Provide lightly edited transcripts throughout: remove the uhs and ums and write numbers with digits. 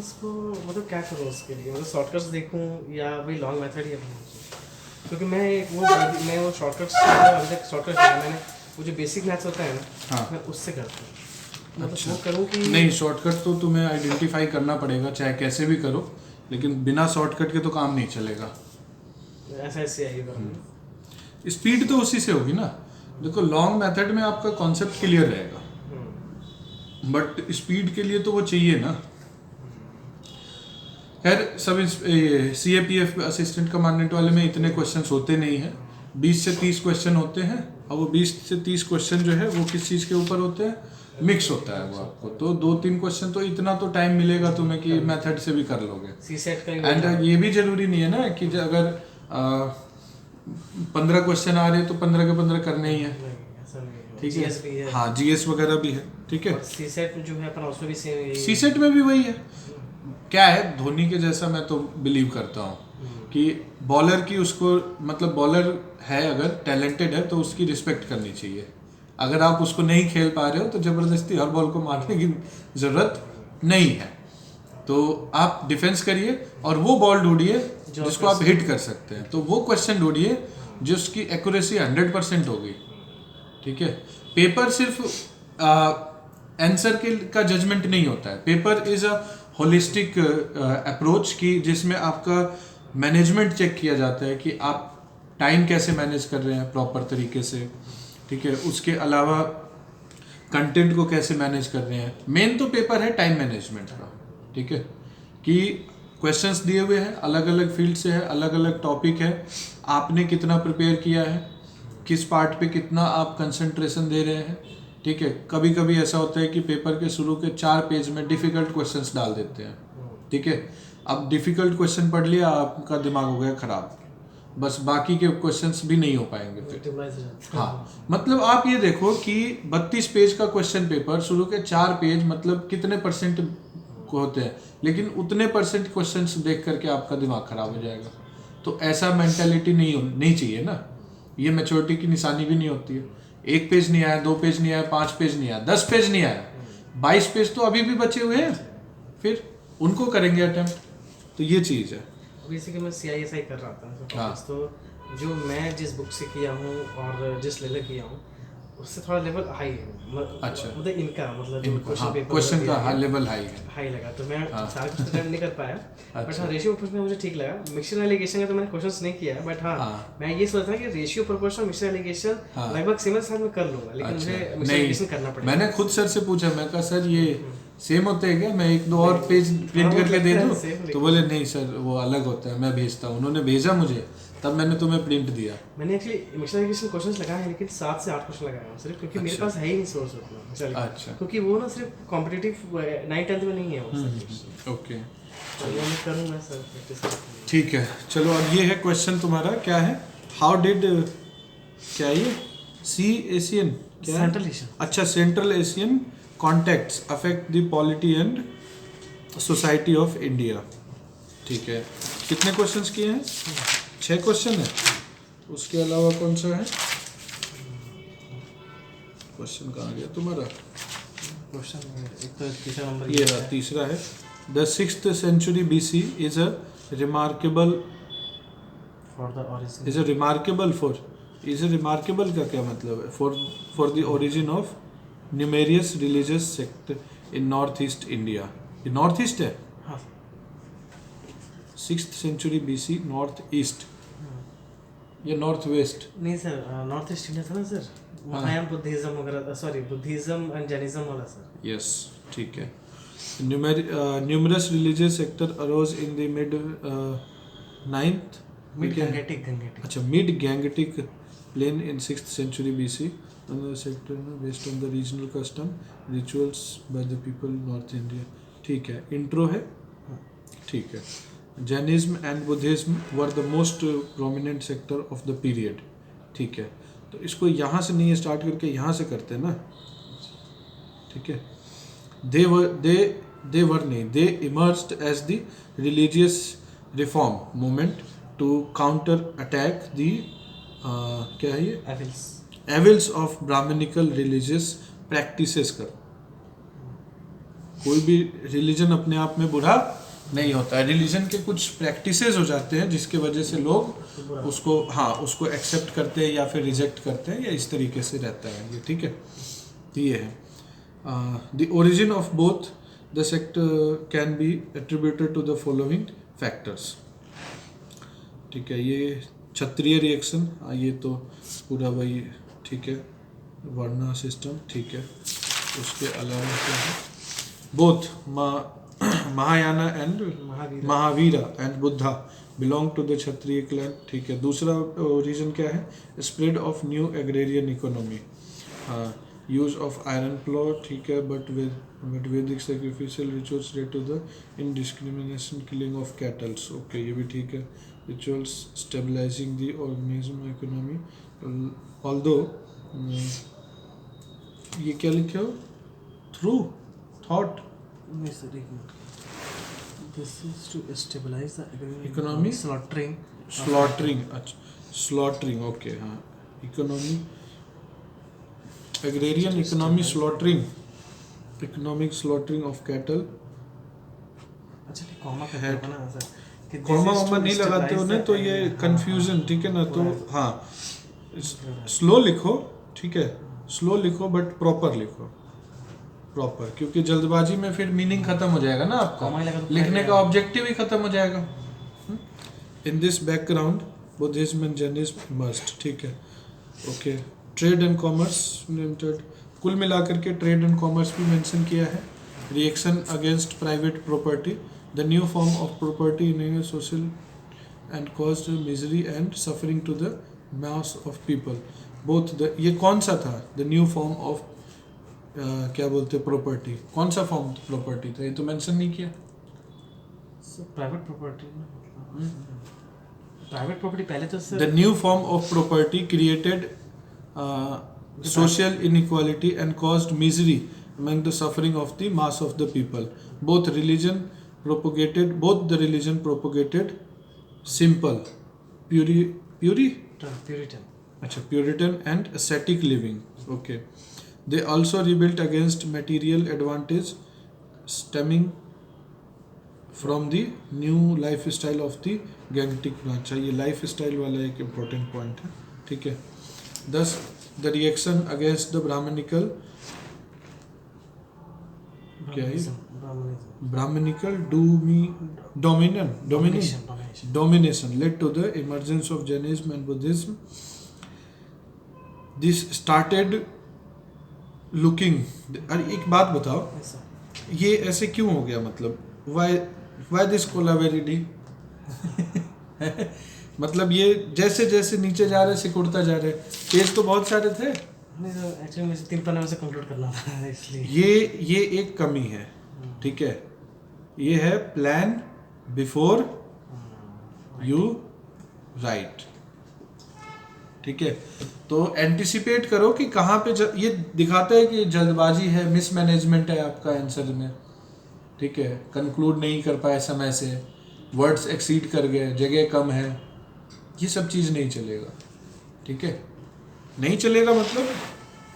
इसको मतलब क्या करूँ उसके लिए, मतलब शॉर्टकट्स देखूँ या वही लॉन्ग मेथड ही अपनाऊँ? क्योंकि मैं वो शॉर्टकट्स अभी तक शॉर्टकट मैंने वो जो बेसिक मैथ्स होता है ना, हाँ। मैं उससे करता हूँ। मतलब अच्छा, वो करूँ कि नहीं शॉर्टकट तो तुम्हें आइडेंटिफाई करना पड़ेगा, चाहे कैसे भी करो, लेकिन बिना शॉर्टकट के तो काम नहीं चलेगा। ऐसा ऐसे आइए करूँगा। स्पीड तो उसी से होगी ना। देखो लॉन्ग मेथड में आपका कॉन्सेप्ट क्लियर रहेगा, बट स्पीड के लिए तो वो चाहिए ना। खैर सब CAPF असिस्टेंट कमांडेंट वाले में इतने क्वेश्चंस होते नहीं हैं, 20 से 30 क्वेश्चन होते हैं। और वो 20 से 30 क्वेश्चन जो है वो किस चीज़ के ऊपर होते हैं, मिक्स होता है वो आपको। तो 2-3 क्वेश्चन तो इतना तो टाइम मिलेगा तुम्हें कि मेथड से भी कर लोगे। सीसेट का एंड ये भी जरूरी नहीं है ना कि अगर 15 क्वेश्चन आ रहे हैं तो 15 के 15 करने ही है। ऐसा नहीं है, ठीक जीएस भी है, है। हाँ GS वगैरह भी है। ठीक है, और सीसेट जो है अपना उसमें भी सेम यही है। सीसेट में भी वही है। क्या है, धोनी के जैसा मैं तो बिलीव करता हूँ कि बॉलर की उसको मतलब बॉलर है अगर टैलेंटेड है तो उसकी रिस्पेक्ट करनी चाहिए। अगर आप उसको नहीं खेल पा रहे हो तो जबरदस्ती हर बॉल को मारने की जरूरत नहीं है। तो आप डिफेंस करिए और वो बॉल ढूंढिए जिसको आप हिट कर सकते हैं। तो वो क्वेश्चन ढूंढिए जिसकी एक्यूरेसी 100% होगी। ठीक है, पेपर सिर्फ आंसर के का जजमेंट नहीं होता है। Paper is a holistic approach की जिसमें आपका मैनेजमेंट चेक किया जाता है कि आप टाइम कैसे मैनेज कर रहे हैं प्रॉपर तरीके से। ठीक है, उसके अलावा कंटेंट को कैसे मैनेज कर रहे हैं। मेन तो पेपर है टाइम मैनेजमेंट का। ठीक है, कि क्वेश्चंस दिए हुए हैं, अलग अलग फील्ड से है, अलग अलग टॉपिक है, आपने कितना प्रिपेयर किया है, किस पार्ट पे कितना आप कंसंट्रेशन दे रहे हैं। ठीक है, कभी कभी ऐसा होता है कि पेपर के शुरू के 4 पेज में डिफ़िकल्ट क्वेश्चंस डाल देते हैं। ठीक है, अब डिफ़िकल्ट क्वेश्चन पढ़ लिया, आपका दिमाग हो गया ख़राब, बस बाकी के क्वेश्चंस भी नहीं हो पाएंगे फिर। हाँ, मतलब आप ये देखो कि 32 पेज का क्वेश्चन पेपर, शुरू के 4 पेज मतलब कितने परसेंट को होते हैं, लेकिन उतने परसेंट क्वेश्चंस देख करके आपका दिमाग खराब हो जाएगा। तो ऐसा मेंटालिटी नहीं चाहिए ना। ये मैच्योरिटी की निशानी भी नहीं होती है। 1 पेज नहीं आया, 2 पेज नहीं आया, 5 पेज नहीं आया, 10 पेज नहीं आया, 22 पेज तो अभी भी बचे हुए हैं, फिर उनको करेंगे अटेम्प्ट। तो ये चीज़ है। बेसिकली मैं CISI कर रहा था हाँ। तो जो मैं जिस बुक से किया हूँ और जिस लेवल किया हूँ उससे थोड़ा लेवल हाई है। अच्छा, मतलब इनका मतलब जो इनको क्वेश्चन हाँ, पेपर क्वेश्चन का हाँ लेवल हाई है। हाई लगा, तो मैं हाँ। सारे क्वेश्चन अटेम्प्ट नहीं कर पाया। बट अच्छा। हाँ, रेशियो प्रोपोर्शन मुझे ठीक लगा। मिक्सचर एलिगेशन का तो मैंने क्वेश्चंस नहीं किया, बट हाँ, हाँ। मैं ये सोच रहा था कि रेशियो प्रोपोर्शन मिक्सचर एलिगेशन हाँ। लगभग सेम साथ में कर लूंगा, लेकिन मुझे मिक्सचर एलिगेशन करना नहीं, पड़ेगा। मैंने खुद सर से पूछा, मैं कहा सर ये सेम होते हैं क्या, मैं 1-2 और पेज प्रिंट वो करके दे लगता है दूँ? same, तो लेकिन बोले नहीं सर वो अलग होता है, मैं भेजता हूँ। उन्होंने भेजा मुझे, तब मैंने तुम्हें प्रिंट दिया। मैंने एक्चुअली मिक्सचर एलिगेशन क्वेश्चंस लगाए हैं, लेकिन 7 से 8 क्वेश्चन लगाए हैं सिर्फ, क्योंकि मेरे अच्छा। पास है ही नहीं सोर्स उतना। चलिए, अच्छा। क्योंकि वो ना सिर्फ कॉम्पिटिटिव 9th 10th में नहीं है वो सब। ओके, तो ये मैं करूँगा सर, प्रैक्टिस करूँगा। ठीक है। चलो अब ये है क्वेश्चन तुम्हारा, क्या है, हाउ डिड, क्या ये सी एशियन क्या है? Central Asian. अच्छा, Central Asian contacts affect the polity and society of India. ठीक है, कितने क्वेश्चंस किए हैं? 6 क्वेश्चन है। उसके अलावा कौन सा है क्वेश्चन? कहाँ गया तुम्हारा? क्वेश्चन एक तो तीसरा नंबर ये रहा, तीसरा है, the 6th century BC is a remarkable for the origin. Is a remarkable for, is a remarkable का क्या मतलब है? For the origin of numerous religious sect in north east India. ये नॉर्थ ईस्ट है। हाँ 6th century BC north east या north west? नहीं sir, north east India था ना सर, महायान बुद्धिज्म वगैरह, सॉरी बुद्धिज्म एंड जैनिज्म वाला सर। यस, ठीक है। Numerous religious sector arose in the mid 9th mid Gangetic. अच्छा, mid Gangetic plain in 6th century BC sector based on the regional custom rituals by the people north India. ठीक है, intro है। ठीक है, Jainism and Buddhism were the most prominent sector of the period. ठीक है, तो इसको यहाँ से नहीं स्टार्ट करके यहाँ से करते हैं ना। ठीक है, they emerged as the religious reform movement to counter attack the क्या है ये, evils of Brahminical religious practices कर। कोई भी रिलीजन अपने आप में बुरा नहीं होता है। रिलीजन के कुछ प्रैक्टिसेस हो जाते हैं जिसके वजह से लोग उसको उसको एक्सेप्ट करते हैं या फिर रिजेक्ट करते हैं, या इस तरीके से रहता है ये, ठीक है। तो ये है the origin of both the sect can be attributed to the following factors, ठीक है। ये क्षत्रिय रिएक्शन, ये तो पूरा वही, ठीक है, वर्णा सिस्टम, ठीक है। उसके अलावा क्या है, both Mahayana and Mahavira and Buddha belong to the Kshatriya clan, ठीक है। दूसरा रीजन क्या है, spread of new agrarian economy, use of iron plough, ठीक है, but Vedic sacrificial rituals led to the indiscrimination killing of cattles, okay, ये भी ठीक है। Rituals stabilizing the organism economy, although ये क्या लिखे हो, through thought, This is to stabilize the Economy? slaughtering. अच्छा, slaughtering, ओके, हाँ, economy, agrarian economy, economic slaughtering of cattle. अच्छा, कॉमा करते हो ना सर, कॉमा वॉमा नहीं लगाते हो ना, तो ये कंफ्यूजन, ठीक है ना। तो हाँ, स्लो लिखो, ठीक है, स्लो लिखो बट प्रॉपर लिखो, प्रॉपर, क्योंकि जल्दबाजी में फिर मीनिंग खत्म हो जाएगा ना आपका, लिखने का ऑब्जेक्टिव ही खत्म हो जाएगा। In this background Buddhism and Jainism must, ठीक है, okay. Trade and commerce limited, कुल मिलाकर के ट्रेड एंड कॉमर्स भी मेंशन किया है। Reaction against private property, the new form of property in social and caused misery and suffering to the mass of people, both the, ये कौन सा था, द न्यू फॉर्म ऑफ क्या बोलते हैं प्रॉपर्टी, कौन सा फॉर्म प्रॉपर्टी था, ये तो मेंशन नहीं किया। प्राइवेट प्रॉपर्टी, प्राइवेट प्रॉपर्टी पहले तो the new form of property created social inequality and caused misery among the suffering of the mass of the people. Both the religion propagated simple, Puritan and ascetic living. Okay. They also rebelled against material advantage stemming from the new lifestyle of the Gangetic branch. ये lifestyle वाला एक important point है, ठीक है। Thus, the reaction against the Brahmanical domination led to the emergence of Jainism and Buddhism. This started looking, अरे एक बात बताओ, ये ऐसे क्यों हो गया, मतलब why this collaborating? मतलब ये जैसे जैसे नीचे जा रहे सिकुड़ता जा रहे, पेज तो बहुत सारे थे, एक्चुअली मुझे 3 पन्ने में से कंक्लूड करना था, इसलिए ये एक कमी है, ठीक है। ये है प्लान बिफोर यू राइट, ठीक है। तो एंटिसिपेट करो कि कहाँ पे ये दिखाता है कि जल्दबाजी है, मिसमैनेजमेंट है आपका आंसर में, ठीक है। कंक्लूड नहीं कर पाए समय से, वर्ड्स एक्सीड कर गए, जगह कम है, ये सब चीज़ नहीं चलेगा, ठीक है। नहीं चलेगा मतलब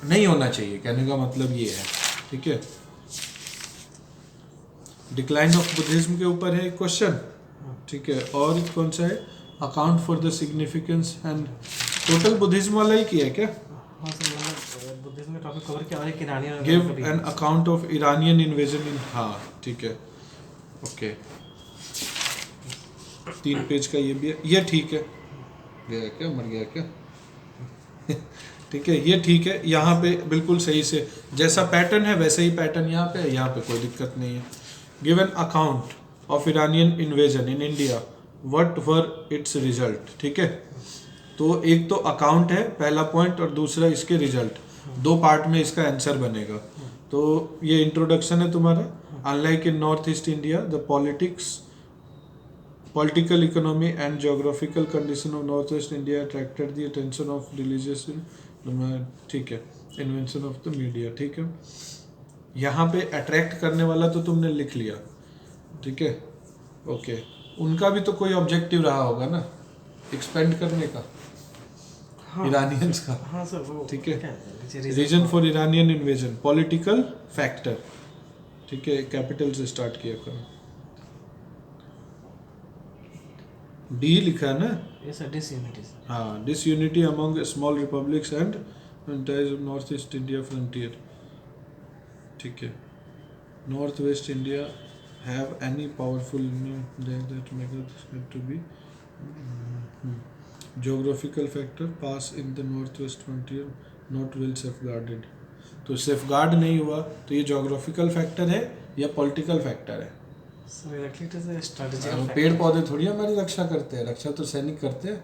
नहीं होना चाहिए, कहने का मतलब ये है, ठीक है। डिक्लाइन ऑफ बुद्धिज्म के ऊपर है क्वेश्चन, ठीक है। और कौन सा है, account for the significance and, total Buddhism वाला ही किया है क्या? हाँ सर, मतलब बुद्धिज्म का टॉपिक कवर किया, और एक Iranian, give an account of Iranian invasion इन, हाँ ठीक है, ओके। 3 पेज का ये भी है, ये ठीक है, गया क्या, मर गया क्या? ठीक है, ये ठीक है, यहाँ पे बिल्कुल सही से जैसा पैटर्न है वैसे ही पैटर्न यहाँ पे है, यहाँ पे कोई दिक्कत नहीं है। Give an account of Iranian invasion in India, what were it's result, ठीक है। तो एक तो अकाउंट है पहला पॉइंट, और दूसरा इसके रिजल्ट, 2 पार्ट में इसका आंसर बनेगा। तो ये इंट्रोडक्शन है तुम्हारा। Unlike in north east India, the political economy and geographical condition of northwest India attracted the attention of religious, ठीक है, invention of the media, ठीक है। यहाँ पे अट्रैक्ट करने वाला तो तुमने लिख लिया, ठीक है, ओके। उनका भी तो कोई ऑब्जेक्टिव रहा होगा ना, एक्सपेंड करने का, इरानियंस का, हाँ सर वो, ठीक है। Reason for Iranian invasion, political factor, ठीक है, कैपिटल से स्टार्ट किया करो। डी लिखा है ना? ये सर डिसयूनिटी। हाँ, disunity among small republics and north east India frontier. ठीक है, north west India have any powerful that make it to be geographical factor pass in the northwest frontier not well safeguarded। तो safeguard नहीं हुआ तो ये geographical factor है या political factor है? Sir actually it is a strategical factor. पेड़ पौधे थोड़ी हमारी रक्षा करते हैं, रक्षा तो सैनिक करते हैं।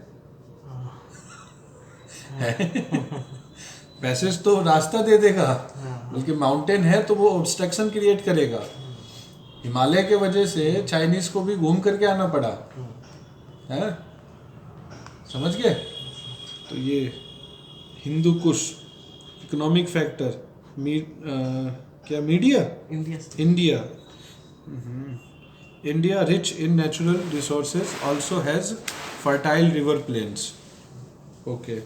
पैसेज तो रास्ता दे देगा, बल्कि माउंटेन है तो वो ऑब्स्ट्रक्शन क्रिएट करेगा। हिमालय के वजह से चाइनीज को भी घूम करके आना पड़ा है, समझ गए? तो ये हिंदू कुश इकोनॉमिक फैक्टर क्या media India India rich in natural resources also has fertile river plains. Okay,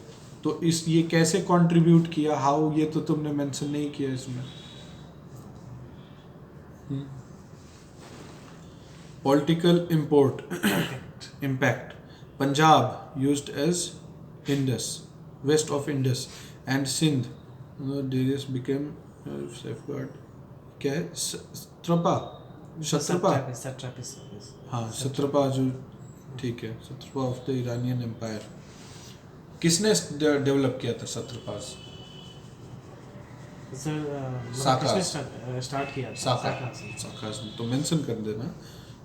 तो इस ये कैसे कंट्रीब्यूट किया, हाउ, ये तो तुमने मेंशन नहीं किया इसमें। Political impact Punjab used as Indus, west of Indus, and Sindh Darius became safeguard। क्या है? सत्रपा हाँ, सत्रपा जो, ठीक है, सत्रपा ऑफ द ईरानियन एम्पायर। किसने डेवलप किया था सत्रपास? स्टार्ट किया साका तो मेंशन कर देना।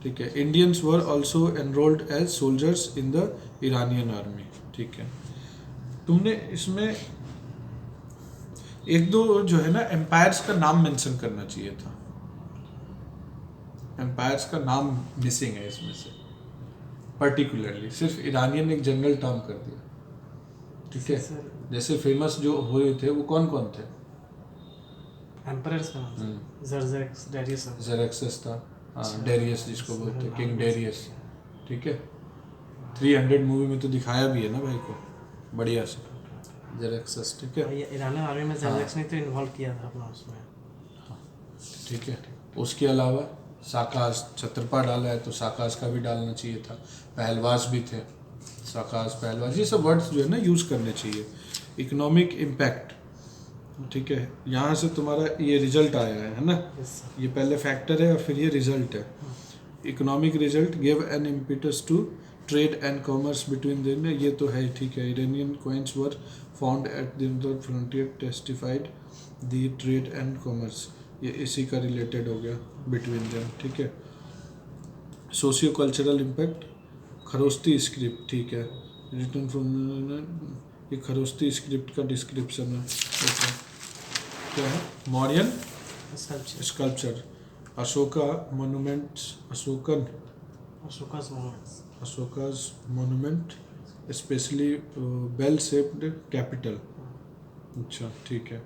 ठीक है, Indians were also enrolled as soldiers in the Iranian army. ठीक है, तुमने इसमें एक दो जो है ना एम्पायर्स का नाम मेंशन करना चाहिए था, एम्पायर्स का नाम मिसिंग है इसमें से, पर्टिकुलरली सिर्फ ईरानियन एक जनरल टर्म कर दिया। ठीक है, जैसे फेमस जो हुए थे वो कौन कौन थे? एम्परर्स का नाम ज़रज़ेक्स, डेरियस, ज़ेरेक्सस था, हाँ, डेरियस जिसको बोलते हैं, किंग डेरियस। ठीक है, 300 मूवी में तो दिखाया भी है ना भाई को बढ़िया से, ज़ेरेक्सस। ठीक है, ईरानी आर्मी में ज़रज़ेक्स ने तो इन्वॉल्व किया था अपना उसमें। हाँ, ठीक है, उसके अलावा साकास, छत्रपा डाला है तो साकास का भी डालना चाहिए था, पहलवास भी थे, साकास, पहलवास, ये सब वर्ड्स जो है ना यूज़ करने चाहिए। इकोनॉमिक इम्पैक्ट, ठीक है, यहाँ से तुम्हारा ये रिजल्ट आया है ना, ये पहले फैक्टर है और फिर ये रिजल्ट है। Economic result give an impetus to trade and commerce between them, ये तो है, ठीक है। Iranian coins were found at the frontier testified the trade and commerce, ये इसी का रिलेटेड हो गया, बिटवीन देम। ठीक है, सोशियो कल्चरल इम्पैक्ट, खरोस्ती स्क्रिप्ट, ठीक है, रिटर्न फ्रॉम, ये खरोस्ती स्क्रिप्ट का डिस्क्रिप्शन है। क्या है? Mauryan sculpture, Ashoka monuments, Ashoka's monument, specially bell shaped capital. अच्छा, ठीक है।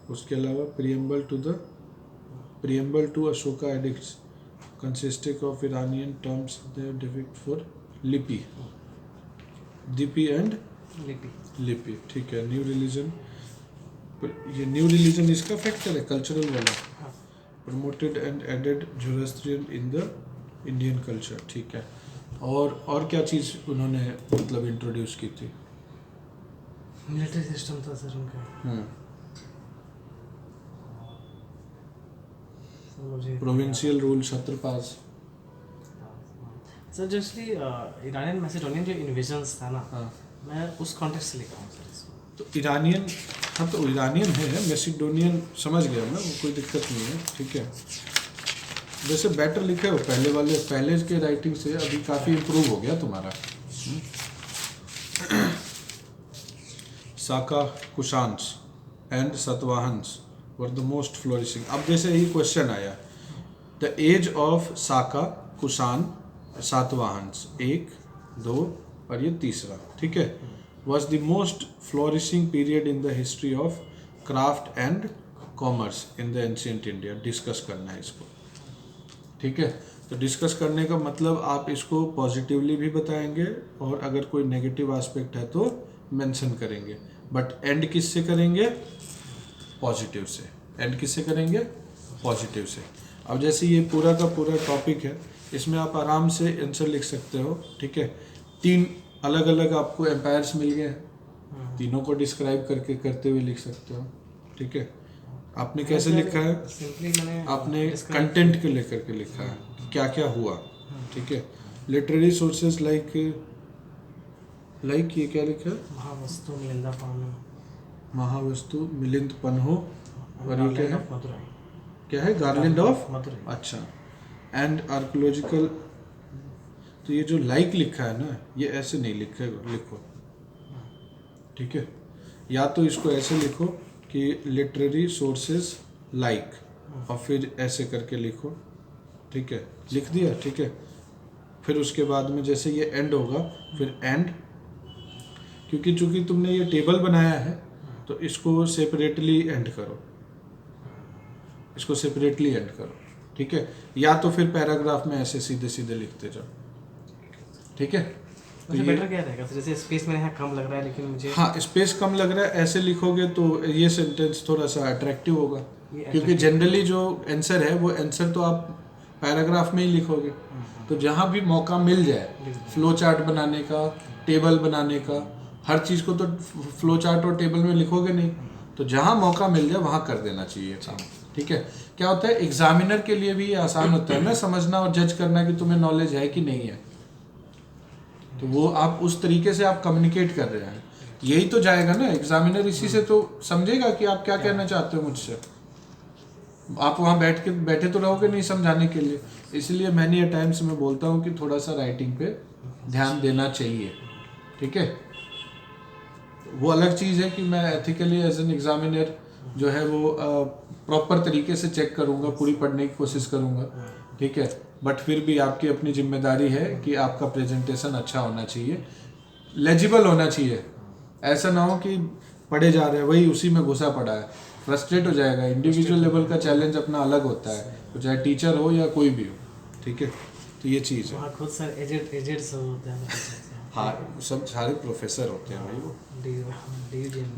उसके अलावा preamble to Ashoka edicts consisting of Iranian terms depict for lipi, dipi and lipi. ठीक है, न्यू रिलीजन, ये न्यू रिलीजन इसका फैक्टर है, कल्चरल वाला, promoted and aided Zoroastrian in the Indian culture. ठीक है, और क्या चीज़ उन्होंने मतलब इंट्रोड्यूस की थी? मिलिट्री सिस्टम था सर उनका। Provincial rule, Chhatrapas. सर जैसे ईरानियन मैसेडोनियन जो इन्वेजन्स था ना, मैं उस कॉन्टेक्स्ट से लिखा हूँ सर इसको। तो ईरानियन, हाँ तो ईरानियन है, मैसेडोनियन समझ गया मैं, वो कोई दिक्कत नहीं है। ठीक है, वैसे बेटर लिखे हो पहले के राइटिंग से, अभी काफ़ी इम्प्रूव हो गया तुम्हारा। Saka Kushans and Satavahanas were the most flourishing. अब जैसे ही क्वेश्चन आया, the age of Saka, Kushan, Satavahanas, 1, 2 और ये तीसरा, ठीक है, was the most flourishing period in the history of craft and commerce in the ancient India। Discuss करना है इसको, ठीक है। तो डिस्कस करने का मतलब आप इसको पॉजिटिवली भी बताएंगे और अगर कोई नेगेटिव एस्पेक्ट है तो मेंशन करेंगे, बट एंड किससे करेंगे? पॉजिटिव से। एंड किससे करेंगे? पॉजिटिव से। अब जैसे ये पूरा का पूरा टॉपिक है, इसमें आप आराम से आंसर लिख सकते हो, ठीक है। 3 अलग अलग आपको एम्पायर्स मिल गए हैं, तीनों को डिस्क्राइब करके करते हुए लिख सकते हो, ठीक है। आपने कैसे लिखा है? सिंपली मैंने आपने कंटेंट के लेकर के लिखा है कि क्या क्या हुआ, ठीक है। लिटरेरी सोर्सेज लाइक ये क्या लिखा है? महावस्तु मिलिंदा पानो, महावस्तु मिलिंद पन्हो, और ये क्या है? मदुराई, क्या है? Garland of Madurai. अच्छा। एंड आर्कोलॉजिकल, तो ये जो लाइक लिखा है ना, ये ऐसे नहीं लिखो, ठीक है। या तो इसको ऐसे लिखो कि लिटरेरी सोर्सेज लाइक, और फिर ऐसे करके लिखो, ठीक है। लिख दिया, ठीक है। फिर उसके बाद में जैसे ये एंड होगा, फिर एंड, क्योंकि चूंकि तुमने ये टेबल बनाया है तो इसको सेपरेटली एंड करो, इसको सेपरेटली एंड करो, ठीक है। या तो फिर पैराग्राफ में ऐसे सीधे सीधे लिखते जाओ, ठीक है। तो मुझे ये बेटर क्या रहेगा? जैसे स्पेस मेरे यहाँ कम लग रहा है, लेकिन मुझे हाँ, स्पेस कम लग रहा है, ऐसे लिखोगे तो ये सेंटेंस थोड़ा सा अट्रैक्टिव होगा, क्योंकि जनरली जो आंसर है वो आंसर तो आप पैराग्राफ में ही लिखोगे। तो जहाँ भी मौका मिल जाए फ्लो चार्ट बनाने का, टेबल बनाने का, हर चीज़ को तो फ्लो चार्ट और टेबल में लिखोगे नहीं, तो जहाँ मौका मिल जाए वहाँ कर देना चाहिए काम, ठीक है। क्या होता है, एग्जामिनर के लिए भी ये आसान होता है ना समझना और जज करना कि तुम्हें नॉलेज है कि नहीं है। तो वो आप उस तरीके से आप कम्युनिकेट कर रहे हैं, यही तो जाएगा ना एग्जामिनर, इसी से तो समझेगा कि आप क्या कहना चाहते हो मुझसे। आप वहाँ बैठे तो रहोगे नहीं समझाने के लिए। इसलिए मैनी टाइम्स मैं बोलता हूँ कि थोड़ा सा राइटिंग पे ध्यान देना चाहिए, ठीक है। वो अलग चीज़ है कि मैं एथिकली एज एन एग्जामिनर जो है वो प्रॉपर तरीके से चेक करूँगा, पूरी पढ़ने की कोशिश करूँगा, ठीक है। बट फिर भी आपकी अपनी जिम्मेदारी है कि आपका प्रेजेंटेशन अच्छा होना चाहिए, लेजिबल होना चाहिए। ऐसा ना हो कि पढ़े जा रहे हैं वही उसी में घुसा पड़ा है, फ्रस्ट्रेट हो जाएगा। इंडिविजुअल लेवल का चैलेंज अपना अलग होता है, तो चाहे टीचर हो या कोई भी हो, ठीक है। तो ये चीज़ है। वहाँ खुद सर एजेड सब होते हैं। हाँ, सब सारे प्रोफेसर होते हैं भाई, वो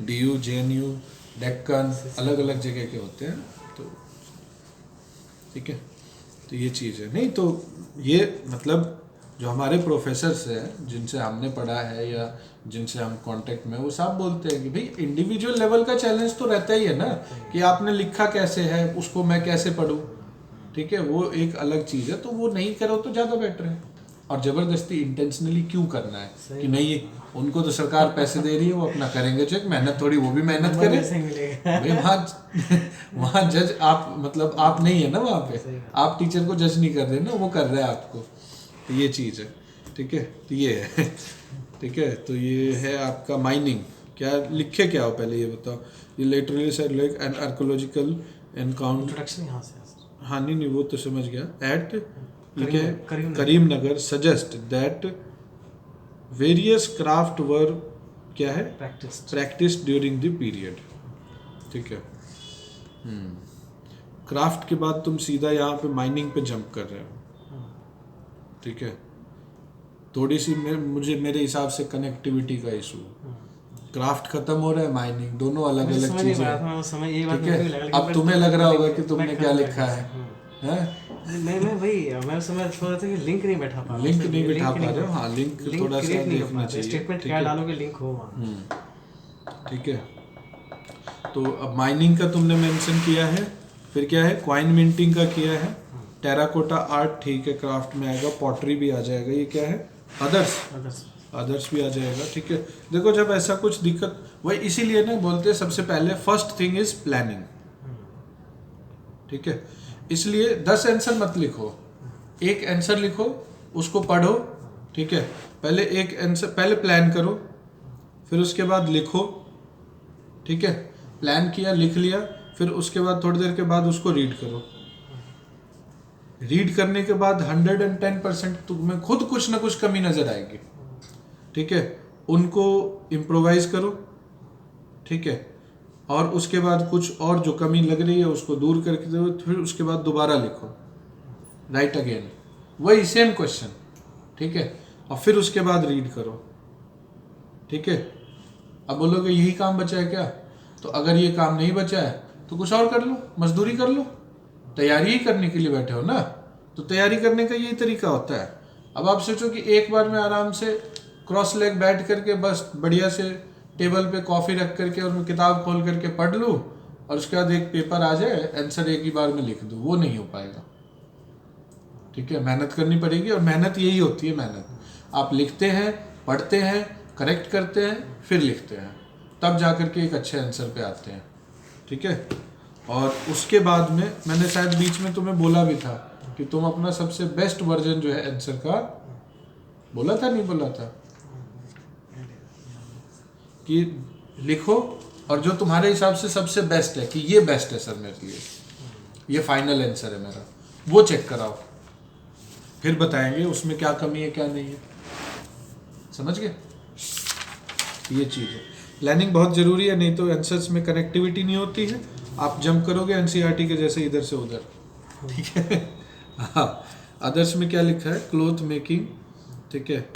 DU JNU डेक्कन अलग अलग जगह के होते हैं, तो ठीक है। तो ये चीज़ है। नहीं तो ये मतलब जो हमारे प्रोफेसर्स हैं जिनसे हमने पढ़ा है या जिनसे हम कांटेक्ट में, वो सब बोलते हैं कि भाई इंडिविजुअल लेवल का चैलेंज तो रहता ही है ना, कि आपने लिखा कैसे है उसको मैं कैसे पढूं, ठीक है। वो एक अलग चीज़ है, तो वो नहीं करो तो ज़्यादा बेटर है। और ज़बरदस्ती इंटेंशनली क्यों करना है कि नहीं, उनको तो सरकार पैसे दे रही है, वो अपना करेंगे चेक, मेहनत थोड़ी वो भी मेहनत करें भाई। वहाँ जज आप मतलब आप नहीं है ना वहाँ पे, आप टीचर को जज नहीं कर रहे ना, वो कर रहे हैं आपको। तो ये चीज़ है, ठीक है। तो ये है ठीक है। तो ये है आपका माइनिंग। क्या लिखे क्या हो पहले ये बताओ। ये literally said like an archaeological encounter, introduction यहाँ से। हाँ नहीं वो तो समझ गया। At Karimnagar suggest that various craft were क्या है प्रैक्टिस ड्यूरिंग द पीरियड, ठीक है। क्राफ्ट के बाद तुम सीधा यहाँ पे माइनिंग पे जंप कर रहे हो, ठीक है। थोड़ी सी मुझे मेरे हिसाब से कनेक्टिविटी का इशू, क्राफ्ट खत्म हो रहा है, माइनिंग, दोनों अलग अलग चीजें हैं, ठीक है। अब तुम्हें लग रहा होगा कि तुमने क्या लिखा है, मैं वही मैं समझ थोड़ा था कि लिंक नहीं बैठा पा रहे हो। हाँ, लिंक थोड़ा सा देखना चाहिए, स्टेटमेंट क्या डालोगे लिंक हो वहाँ, ठीक है। तो अब माइनिंग का तुमने मेंशन किया है, फिर क्या है क्वाइन मिंटिंग का किया है, टेराकोटा आर्ट ठीक है क्राफ्ट में आएगा, पॉटरी भी आ जाएगा, ये क्या है अदर्स भी आ जाएगा, ठीक है। देखो जब ऐसा कुछ दिक्कत, वही इसीलिए ना बोलते हैं सबसे पहले फर्स्ट थिंग इज प्लानिंग, ठीक है। इसलिए 10 आंसर मत लिखो, एक आंसर लिखो, उसको पढ़ो, ठीक है। पहले एक आंसर, पहले प्लान करो, फिर उसके बाद लिखो, ठीक है। प्लान किया, लिख लिया, फिर उसके बाद थोड़ी देर के बाद उसको रीड करो। रीड करने के बाद 110% तुम्हें खुद कुछ ना कुछ कमी नजर आएगी, ठीक है। उनको इम्प्रोवाइज करो, ठीक है। और उसके बाद कुछ और जो कमी लग रही है उसको दूर करके दो, फिर उसके बाद दोबारा लिखो, राइट अगेन, वही सेम क्वेश्चन, ठीक है। और फिर उसके बाद रीड करो, ठीक है। अब बोलोगे यही काम बचा है क्या, तो अगर ये काम नहीं बचा है तो कुछ और कर लो, मजदूरी कर लो, तैयारी ही करने के लिए बैठे हो ना, तो तैयारी करने का यही तरीका होता है। अब आप सोचो कि एक बार में आराम से क्रॉस लेग बैठ करके बस बढ़िया से टेबल पे कॉफ़ी रख करके और मैं किताब खोल करके पढ़ लूँ और उसके बाद एक पेपर आ जाए, आंसर एक ही बार में लिख दूँ, वो नहीं हो पाएगा। ठीक है, मेहनत करनी पड़ेगी, और मेहनत यही होती है। मेहनत आप लिखते हैं, पढ़ते हैं, करेक्ट करते हैं, फिर लिखते हैं, तब जा करके एक अच्छे आंसर पे आते हैं। ठीक है, और उसके बाद में मैंने शायद बीच में तुम्हें बोला भी था कि तुम अपना सबसे बेस्ट वर्जन जो है आंसर का, बोला था नहीं बोला था, कि लिखो और जो तुम्हारे हिसाब से सबसे बेस्ट है, कि ये बेस्ट है सर मेरे लिए, ये फाइनल आंसर है मेरा, वो चेक कराओ, फिर बताएंगे उसमें क्या कमी है क्या नहीं है। समझ गए? ये चीज़ है, प्लानिंग बहुत ज़रूरी है, नहीं तो आंसर्स में कनेक्टिविटी नहीं होती है, आप जंप करोगे एनसीईआरटी के जैसे इधर से उधर। ठीक है। हाँ, अदर्स में क्या लिखा है? Cloth making. ठीक है,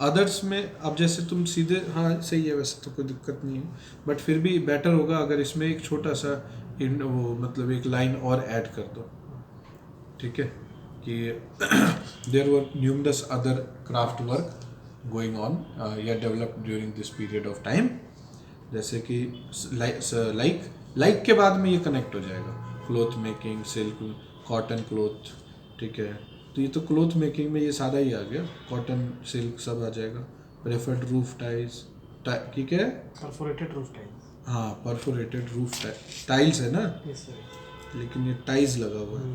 अदर्स में अब जैसे तुम सीधे, हाँ सही है, वैसे तो कोई दिक्कत नहीं है, बट फिर भी बेटर होगा अगर इसमें एक छोटा सा वो मतलब एक लाइन और ऐड कर दो। ठीक है, कि there were numerous other craft work going on या developed during this period of time, जैसे कि लाइक के बाद में ये कनेक्ट हो जाएगा, cloth making, silk, cotton cloth. ठीक है, तो ये तो क्लोथ मेकिंग में ये सारा ही आ गया, कॉटन, सिल्क सब आ जाएगा। प्रेफर्ड रूफ टाइल्स, ठीक है, परफोरेटेड रूफ टाइल्स। हाँ, परफोरेटेड रूफ टाइल्स है ना, लेकिन ये टाइल्स लगा हुआ है।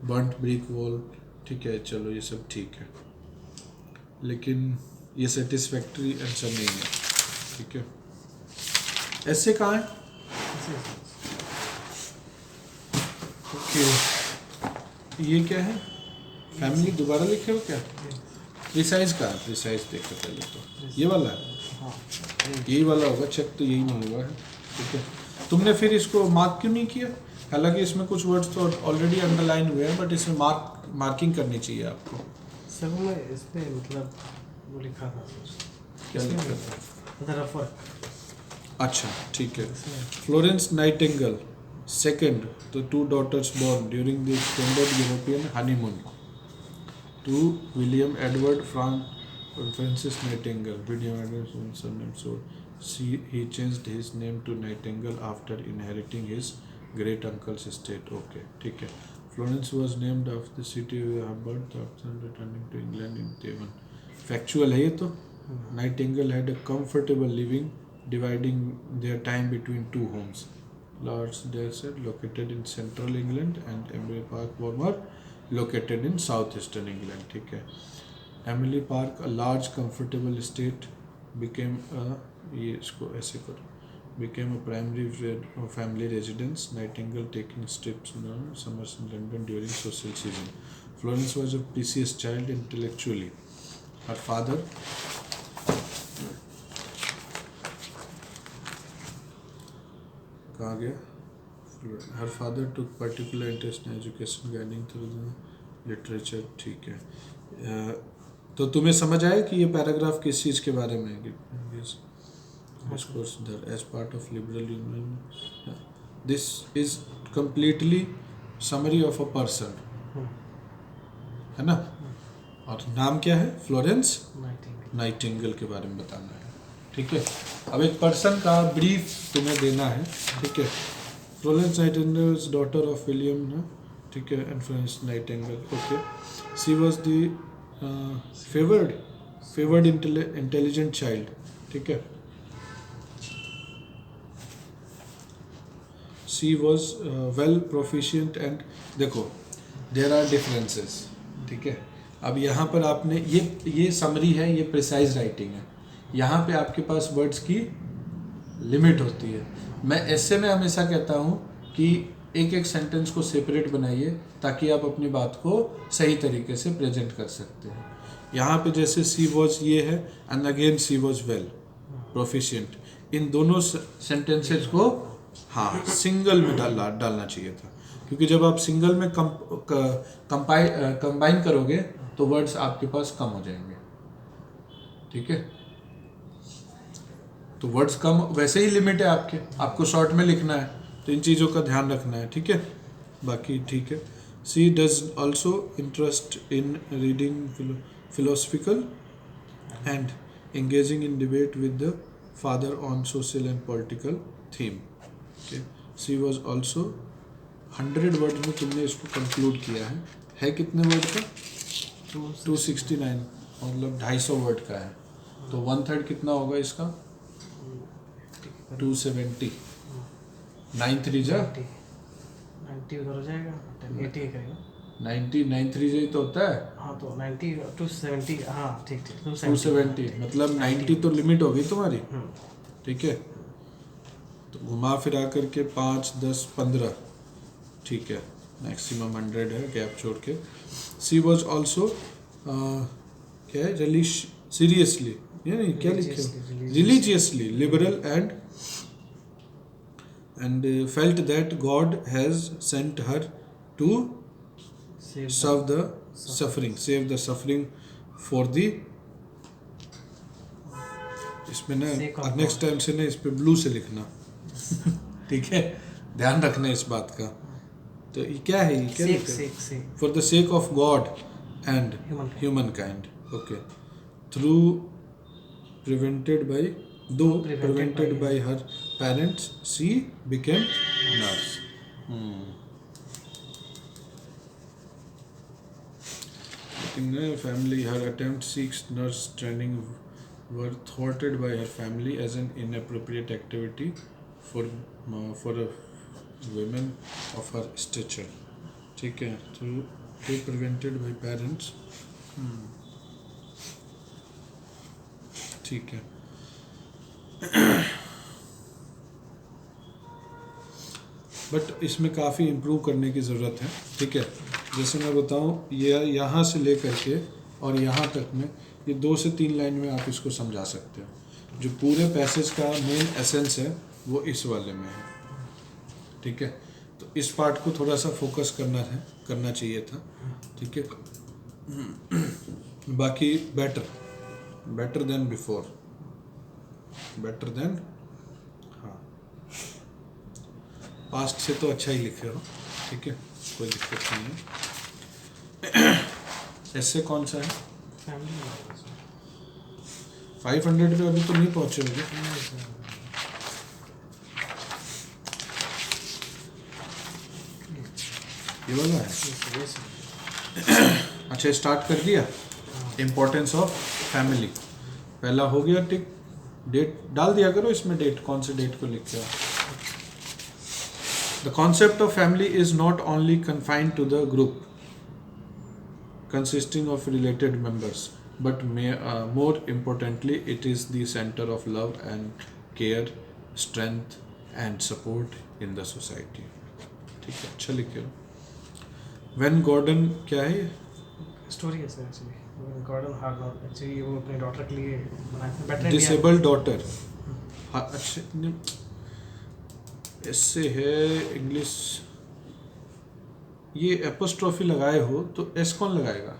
बर्न्ट ब्रिक वॉल, ठीक है, चलो ये सब ठीक है, लेकिन ये सेटिस्फैक्ट्री आंसर नहीं है। ठीक है, ऐसे कहाँ है? ओके, ये क्या है? फैमिली दोबारा लिखे हो क्या? प्रिसाइज का, प्रिसाइज देखो पहले तो, ये वाला है, यही वाला होगा, चेक तो यही नहीं हुआ है। ठीक है, तुमने फिर इसको मार्क क्यों नहीं किया? हालांकि इसमें कुछ वर्ड्स तो ऑलरेडी अंडरलाइन हुए हैं, बट इसमें मार्किंग करनी चाहिए आपको। सर मैं इस पे मतलब वो लिखा था सर, क्या लिखा था? Rough work. अच्छा ठीक है। Florence Nightingale second, the two daughters born during the extended European honeymoon to William Edward Francis Nightingale. William Edward surname, so he changed his name to Nightingale after inheriting his great uncle's estate. Okay, ठीक है। Florence was named after the city of her birth after returning to England in Devon. Factual है ये तो। Nightingale had a comfortable living, dividing their time between two homes. Lord's Desert, located in central England, and Emily Park, Bournemouth, located in southeastern England. ठीक है, Emily Park, a large comfortable estate, became a, ये इसको ऐसे करो, became a primary family residence. Nightingale taking trips in summers in London during social season. Florence was a precious child intellectually. Her father कहाँ गया? Her father took particular interest in education, guiding through the literature. ठीक है, तो तुम्हें समझ आया कि ये पैराग्राफ किस चीज़ के बारे में है? As part of liberal union, this is completely summary of a person, है ना? और नाम क्या है? फ्लोरेंस नाइटिंगेल के बारे में बताना है। ठीक है, अब एक पर्सन का ब्रीफ तुम्हें देना है। ठीक है, Florence Nightingale daughter of William ना, ठीक है, and Florence Nightingale. Okay, she was the favoured intelligent child. ठीक है, she was well proficient and, देखो देयर आर डिफरेंसेस। ठीक है, अब यहाँ पर आपने ये समरी है, ये प्रिसाइज राइटिंग है, यहाँ पे आपके पास वर्ड्स की लिमिट होती है। मैं ऐसे में हमेशा कहता हूँ कि एक एक सेंटेंस को सेपरेट बनाइए ताकि आप अपनी बात को सही तरीके से प्रेजेंट कर सकते हैं। यहाँ पे जैसे सी वॉज ये है, and again she was well proficient, इन दोनों सेंटेंसेस को हाँ सिंगल में डालना चाहिए था, क्योंकि जब आप सिंगल में कंबाइन करोगे तो वर्ड्स आपके पास कम हो जाएंगे। ठीक है, तो वर्ड्स कम, वैसे ही लिमिट है आपको शॉर्ट में लिखना है, तो इन चीज़ों का ध्यान रखना है। ठीक है, बाकी ठीक है. She does also interest in reading philosophical and engaging in debate with the father on social and political theme. Okay. She was also 100 word में तुमने इसको कंक्लूड किया है कितने वर्ड का? 269 मतलब 250 वर्ड का है. तो 1/3 कितना होगा इसका? 270. 9 3 जा 90 उधर हो जाएगा, 80 करेगा. 90 9 3 जा तो होता है. हाँ तो 90 270. हाँ ठीक 270 मतलब 90 तो लिमिट होगी तुम्हारी. ठीक है. तो घुमा फिरा करके 5 10 15 ठीक है. मैक्सिमम 100 है गैप छोड़ के. सी वॉज ऑल्सो क्या है सीरियसली यानी क्या लिखे religiously liberal and felt that God has sent her to save the suffering for the. इसमें ना नेक्स्ट टाइम से ना इस पे ब्लू से लिखना. ठीक है, ध्यान रखना इस बात का. तो ये क्या है, ये क्या लिखा? For the sake of God and human kind. Okay. Through prevented by her parents, she became nurse. Family, her attempts seeks nurse training were thwarted by her family as an inappropriate activity for a women of her stature. ठीक है. Through prevented by parents. ठीक है. But इसमें काफ़ी improve करने की ज़रूरत है. ठीक है. जैसे मैं बताऊँ, ये यहाँ से लेकर के और यहाँ तक में ये 2 से 3 लाइन में आप इसको समझा सकते हो. जो पूरे पैसेज का मेन एसेंस है वो इस वाले में है. ठीक है. तो इस पार्ट को थोड़ा सा फोकस करना चाहिए था. ठीक है. बाकी better than before, better than, हाँ पास्ट से तो अच्छा ही लिखे हो. ठीक है, कोई दिक्कत नहीं है. ऐसे कौन सा है? 500 पे अभी तो नहीं पहुंचे होंगे. ये वाला है. अच्छा, स्टार्ट कर दिया. इम्पोर्टेंस ऑफ फैमिली पहला हो गया. टिक. डेट डाल दिया करो इसमें, डेट कौन से डेट को लिख के. The concept of family is not only confined to the group consisting of related members, but more importantly it is the center of love and care, strength and support in the society. ठीक है, अच्छा लिखे. When Gordon क्या है story है sir actually. Gordon हार्नॉट actually वो अपने daughter के लिए बनाया, डिसेबल्ड डॉटर. हाँ अच्छा, इससे है इंग्लिश. ये एपोस्ट्रोफी लगाए हो तो एस कौन लगाएगा?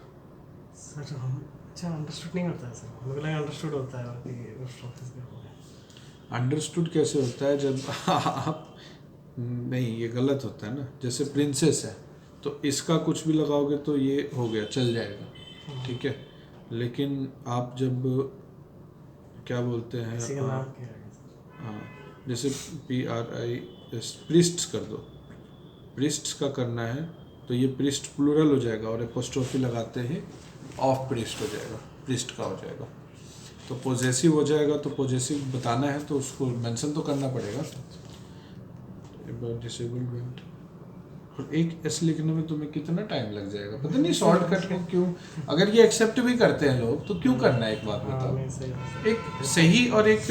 सर हम अच्छा अंडरस्टूड नहीं होता है सर. मुझे लगा अंडरस्टूड होता है. अंडरस्टूड कैसे होता है जब आप नहीं, ये गलत होता है ना. जैसे प्रिंसेस है तो इसका कुछ भी लगाओगे तो ये हो गया, चल जाएगा. ठीक है. लेकिन आप जब क्या बोलते हैं, हाँ जैसे PRIS प्रिस्ट्स कर दो, प्रिस्ट्स का करना है तो ये प्रिस्ट प्लूरल हो जाएगा और एपोस्ट्रोफी लगाते ही ऑफ प्रिस्ट हो जाएगा, प्रिस्ट का हो जाएगा. तो पॉजेसिव हो जाएगा. तो पॉजेसिव बताना है तो उसको मेंशन तो करना पड़ेगा. डिसेबल्ड. और एक एस लिखने में तुम्हें कितना टाइम लग जाएगा पता नहीं. शॉर्टकट को क्यों, अगर ये एक्सेप्ट भी करते हैं लोग तो क्यों करना है? एक बात बताओ. एक सही और एक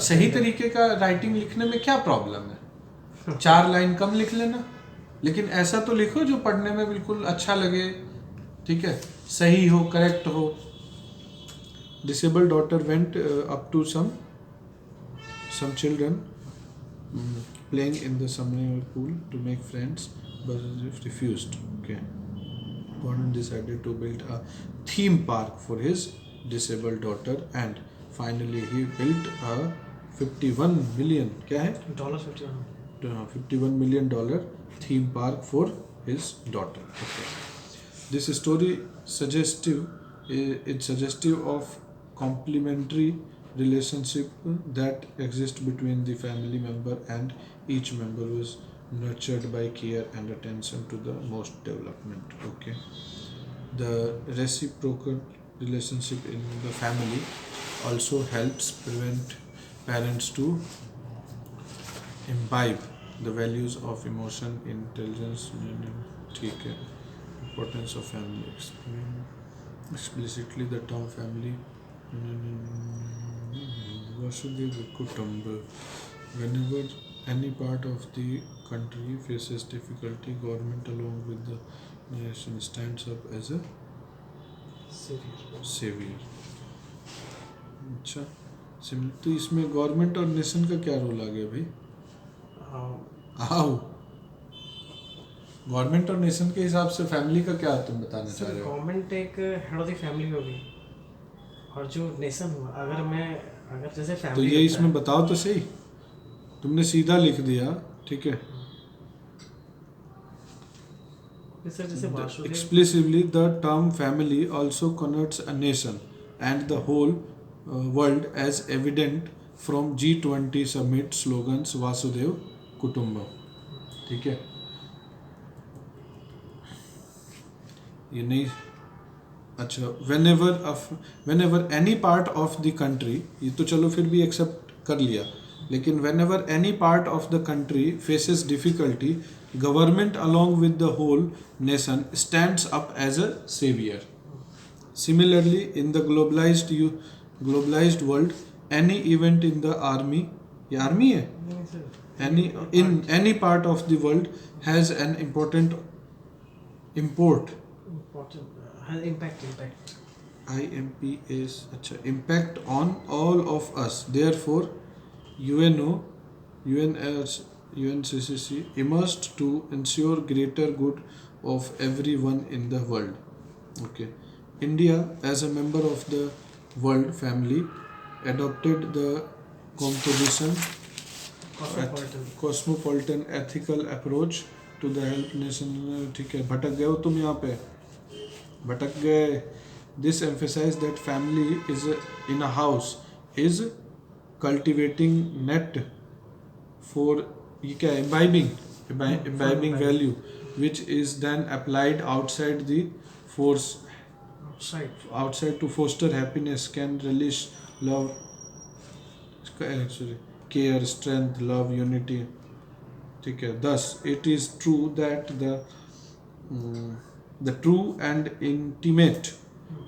सही तरीके का राइटिंग लिखने में क्या प्रॉब्लम है? 4 लाइन कम लिख लेना, लेकिन ऐसा तो लिखो जो पढ़ने में बिल्कुल अच्छा लगे. ठीक है, सही हो, करेक्ट हो. Disabled daughter went up to some children playing in the summer pool to make friends, but refused. Okay. Gordon decided to build a theme park for his disabled daughter, and finally he built a $51 million. क्या है? $51 million theme park for his daughter. Okay. This story suggestive of complementary relationship that exist between the family member, and each member was nurtured by care and attention to the most development. Okay. The reciprocal relationship in the family also helps prevent parents to imbibe the values of emotion, intelligence, ठीक है. Importance of family. Explain explicitly the term family. Vasudhaiva Kutumba. Whenever any part of the country faces difficulty, government along with the nation stands up as a savior. अच्छा, तो इसमें government और nation का क्या role आ गया भाई? आओ, government और नेशन के हिसाब से फैमिली का क्या तुम बताना चाह रहे हो? गवर्नमेंट एक हेड ऑफ द फैमिली होगी, और जो नेशन हुआ, अगर जैसे फैमिली, तो ये इसमें बताओ तो सही. तुमने सीधा लिख दिया, ठीक है. Explicitly, the term family also connotes a nation and the whole world, as evident from G20 summit slogans Vasudhaiva Kutumbam. ठीक है. ये नहीं. अच्छा, whenever any part of the country, ये तो चलो फिर भी एक्सेप्ट कर लिया, लेकिन whenever any part of the country faces difficulty, government along with the whole nation stands up as a savior. Similarly, in the globalized world, any event in the army, ये army है, any part of the world has an important impact. IMP is अच्छा, impact on all of us. Therefore, UNCCC emerged to ensure greater good of everyone in the world. Okay. India, as a member of the world family, adopted the cosmopolitan ethical approach to the help nation. ठीक है, भटक गए हो तुम यहाँ पे, भटक गए. This emphasized that family is in a house is cultivating net for ये क्या है, imbibing value, which is then applied outside the force outside to foster happiness, can relish love, care, strength, love, unity. ठीक है. Thus, it is true that the true and intimate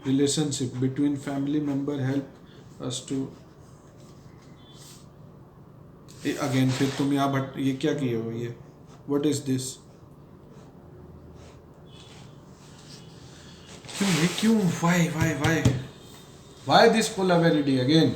relationship between family member help us to again फिर तुम यहाँ but ये क्या किए हो, ये what is this? क्यों why this polarity again?